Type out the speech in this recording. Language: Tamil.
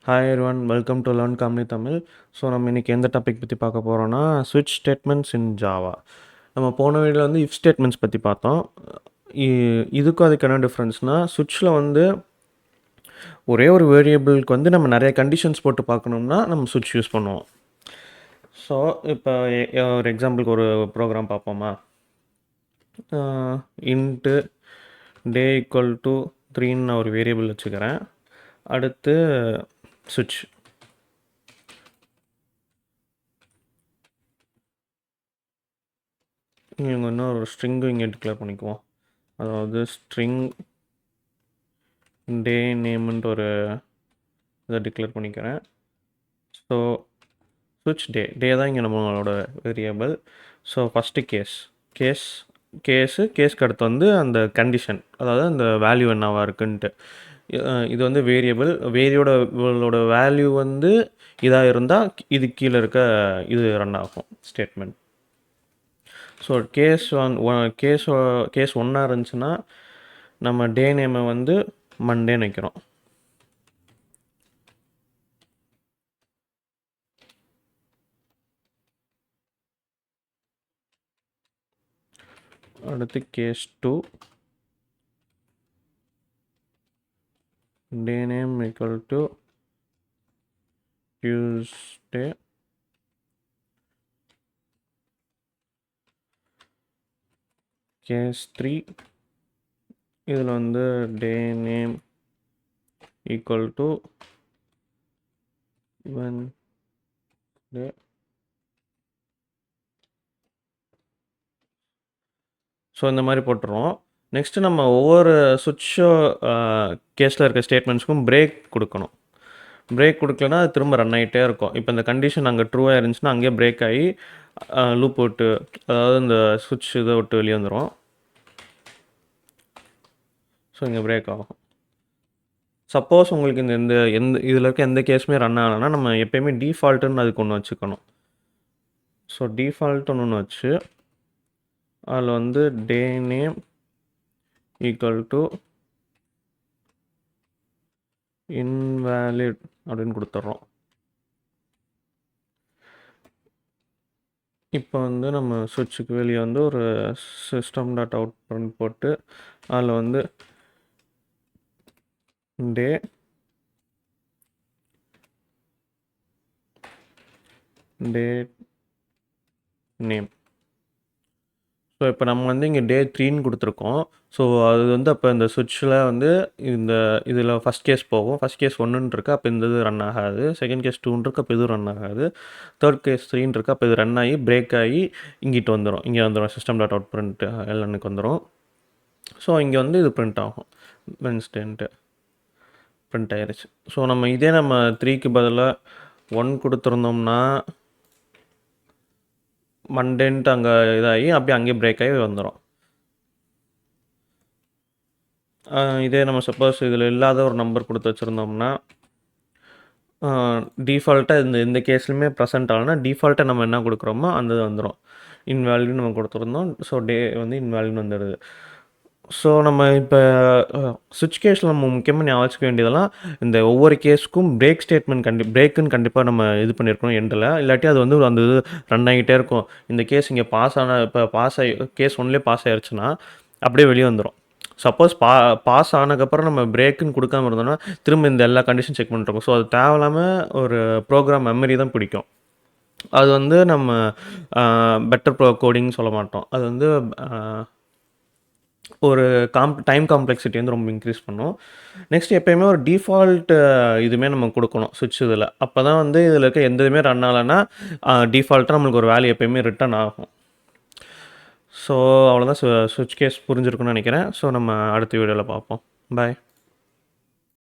Hi everyone, welcome to learn காம்னி தமிழ். ஸோ நம்ம இன்றைக்கி எந்த டாபிக் பற்றி பார்க்க போகிறோன்னா ஸ்விட்ச் ஸ்டேட்மெண்ட்ஸ் இன் ஜாவா. நம்ம போன வீடியோவில் வந்து இஃப் ஸ்டேட்மெண்ட்ஸ் பற்றி பார்த்தோம். இதுக்கும் அதுக்கு என்ன டிஃப்ரென்ஸ்னால், ஸ்விட்சில் வந்து ஒரே ஒரு வேரியபிளுக்கு வந்து நம்ம நிறைய கண்டிஷன்ஸ் போட்டு பார்க்கணும்னா நம்ம ஸ்விட்ச் யூஸ் பண்ணுவோம். ஸோ இப்போ ஒரு எக்ஸாம்பிளுக்கு ஒரு ப்ரோக்ராம் பார்ப்போமா. இன்ட்டு டே ஈக்குவல் டு 3ன்னு நான் ஒரு வேரியபிள் வச்சுக்கிறேன். அடுத்து ஸ்விட்ச் இங்கே இன்னும் ஒரு ஸ்ட்ரிங்கு இங்கே டிக்ளேர் பண்ணிக்குவோம். அதாவது ஸ்ட்ரிங் டே நேம்ன்ட்டு ஒரு இதை டிக்ளேர் பண்ணிக்கிறேன். ஸோ ஸ்விட்ச் டே தான் இங்கே நம்மளோட வேரியபிள். ஸோ ஃபஸ்ட்டு கேஸுக்கு அடுத்து வந்து அந்த கண்டிஷன், அதாவது அந்த வேல்யூ என்னவா இருக்குன்ட்டு. இது வந்து வேரியபிளோட வேல்யூ வந்து இதாக இருந்தால் இது கீழே இருக்க இது ரன் ஆகும் ஸ்டேட்மெண்ட். ஸோ கேஸ் ஒன்றா இருந்துச்சுன்னா நம்ம டே நேமை வந்து மண்டேன்னு வைக்கிறோம். அடுத்து case 2 day name equal to Tuesday. Case 3 இதில் வந்து day name equal to Wednesday. So இந்த மாதிரி போட்டுருவோம். நெக்ஸ்ட்டு நம்ம ஒவ்வொரு சுவிட்சோ கேஸில் இருக்க ஸ்டேட்மெண்ட்ஸ்க்கும் பிரேக் கொடுக்கணும். பிரேக் கொடுக்கலன்னா அது திரும்ப ரன் ஆகிட்டே இருக்கும். இப்போ இந்த கண்டிஷன் அங்கே ட்ரூவாக இருந்துச்சுன்னா அங்கேயே பிரேக் ஆகி லூப் விட்டு, அதாவது இந்த சுவிட்ச் இதை விட்டு வெளியே வந்துடும். ஸோ இங்கே பிரேக் ஆகும். சப்போஸ் உங்களுக்கு எந்த இதில் இருக்க எந்த கேஸுமே ரன் ஆகலைன்னா நம்ம எப்போயுமே டிஃபால்ட்டுன்னு அதுக்கு ஒன்று வச்சுக்கணும். ஸோ டிஃபால்ட்டுன்னு ஒன்று வச்சு அதில் வந்து day name equal to invalid அப்படின்னு கொடுத்துட்றோம். இப்போ வந்து நம்ம சுவிட்சுக்கு வெளியே வந்து ஒரு சிஸ்டம் டாட் அவுட் பண்ணி போட்டு அதில் வந்து டே நேம். ஸோ இப்போ நம்ம வந்து இங்கே டே 3ன்னு கொடுத்துருக்கோம். ஸோ அது வந்து அப்போ இந்த சுவிட்சில் வந்து இதில் ஃபஸ்ட் கேஸ் போகும். ஃபஸ்ட் கேஸ் 1ன்னு இருக்கு, அப்போ இந்த இது ரன் ஆகாது. செகண்ட் கேஸ் 2ன்னு இருக்கு, அப்போ இது ரன் ஆகாது. தேர்ட் கேஸ் 3ன்னு இருக்கு, அப்போ இது ரன் ஆகி பிரேக் ஆகி இங்கிட்டு வந்துடும். இங்கே வந்துடும் சிஸ்டம் டாட் அவுட் பிரிண்ட் எல்என்னுக்கு வந்துடும். ஸோ இங்கே வந்து இது பிரிண்ட் ஆகும் வென்ஸ்டேன்ட்டு பிரிண்ட் ஆயிடுச்சு. ஸோ நம்ம 3க்கு பதிலாக 1 கொடுத்துருந்தோம்னா மண்டேன்ட்டு அங்கே இதாகி அப்படியே அங்கேயே பிரேக் ஆகி வந்துடும். இதே நம்ம சப்போஸ் இதில் இல்லாத ஒரு நம்பர் கொடுத்து வச்சுருந்தோம்னா டிஃபால்ட்டாக இந்த கேஸ்லையுமே ப்ரெசென்ட் ஆகலைன்னா டிஃபால்ட்டாக நம்ம என்ன கொடுக்குறோமோ அந்த இது வந்துடும். இன்வேல்யூன்னு நம்ம கொடுத்துருந்தோம். ஸோ டே வந்து இன்வேல்யூன்னு வந்துடுது. ஸோ நம்ம இப்போ சுவிட்ச் கேஸில் நம்ம முக்கியமாக ஞாபகம் வச்சுக்க வேண்டியதெல்லாம் இந்த ஒவ்வொரு கேஸுக்கும் பிரேக்குன்னு கண்டிப்பாக நம்ம இது பண்ணியிருக்கணும் எண்டில். இல்லாட்டி அது வந்து அந்த இது ரன் ஆகிட்டே இருக்கும். இந்த கேஸ் இங்கே கேஸ் 1லேயே பாஸ் ஆயிடுச்சுன்னா அப்படியே வெளியே வந்துடும். சப்போஸ் பாஸ் ஆனதுக்கப்புறம் நம்ம பிரேக்குன்னு கொடுக்காம இருந்தோம்னா திரும்ப இந்த எல்லா கண்டிஷன் செக் பண்ணிருக்கோம். ஸோ அது தேவையில்லாமல் ஒரு ப்ரோக்ராம் மெமரி தான் பிடிக்கும். அது வந்து நம்ம பெட்டர் கோடிங்னு சொல்ல மாட்டோம். அது வந்து ஒரு டைம் காம்ப்ளெக்சிட்டி வந்து ரொம்ப இன்க்ரீஸ் பண்ணும். நெக்ஸ்ட் எப்போயுமே ஒரு டிஃபால்ட் இதுவுமே நம்ம கொடுக்கணும் சுவிட்ச் இதில். அப்போ தான் வந்து இதில் இருக்க எந்த இதுவுமே ரன் ஆகலைன்னா டிஃபால்ட்டாக நம்மளுக்கு ஒரு வேல்யூ எப்போயுமே ரிட்டர்ன் ஆகும். ஸோ அவ்வளோதான். சுவிட்ச் கேஸ் புரிஞ்சிருக்குன்னு நினைக்கிறேன். ஸோ நம்ம அடுத்த வீடியோவில் பார்ப்போம். பாய்.